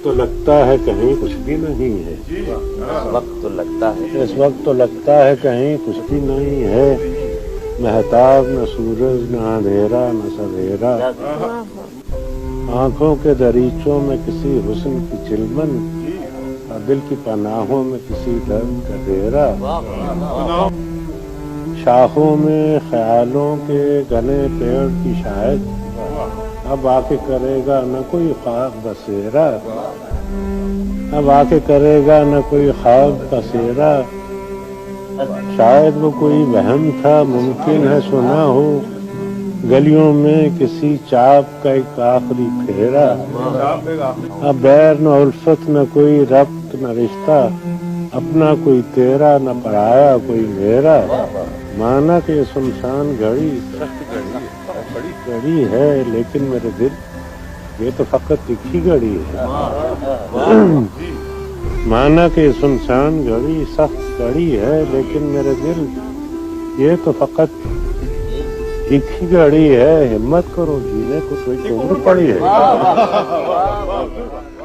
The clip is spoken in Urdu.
تو لگتا ہے کہیں کچھ بھی نہیں ہے، اس وقت تو لگتا ہے کہیں کچھ بھی نہیں ہے، مہتاب نہ سورج نہ اندھیرا نہ سویرا، آنکھوں کے دریچوں میں کسی حسن کی چلمن، اور دل کی پناہوں میں کسی درد کا ڈیرا، شاخوں میں خیالوں کے گھنے پیڑ کی شاید اب آ کے کرے گا نہ کوئی خواب بسیرا، اب آ کے کرے گا نہ کوئی خواب بسیرا، شاید وہ کوئی وہم تھا ممکن ہے سنا ہو، گلیوں میں کسی چاپ کا ایک آخری پھیرا، اب بیر نہ الفت نہ کوئی ربط نہ رشتہ، اپنا کوئی تیرا نہ پرایا کوئی میرا، مانا کہ یہ سنسان گھڑی سخت گھڑی ہے، لیکن میرے دل یہ تو فقط ایک ہی گھڑی ہے، مانا کہ یہ سنسان گھڑی سخت گھڑی ہے، لیکن میرے دل یہ تو فقط ایک ہی گھڑی ہے، ہمت کرو جینے کو کوئی عمر پڑی ہے۔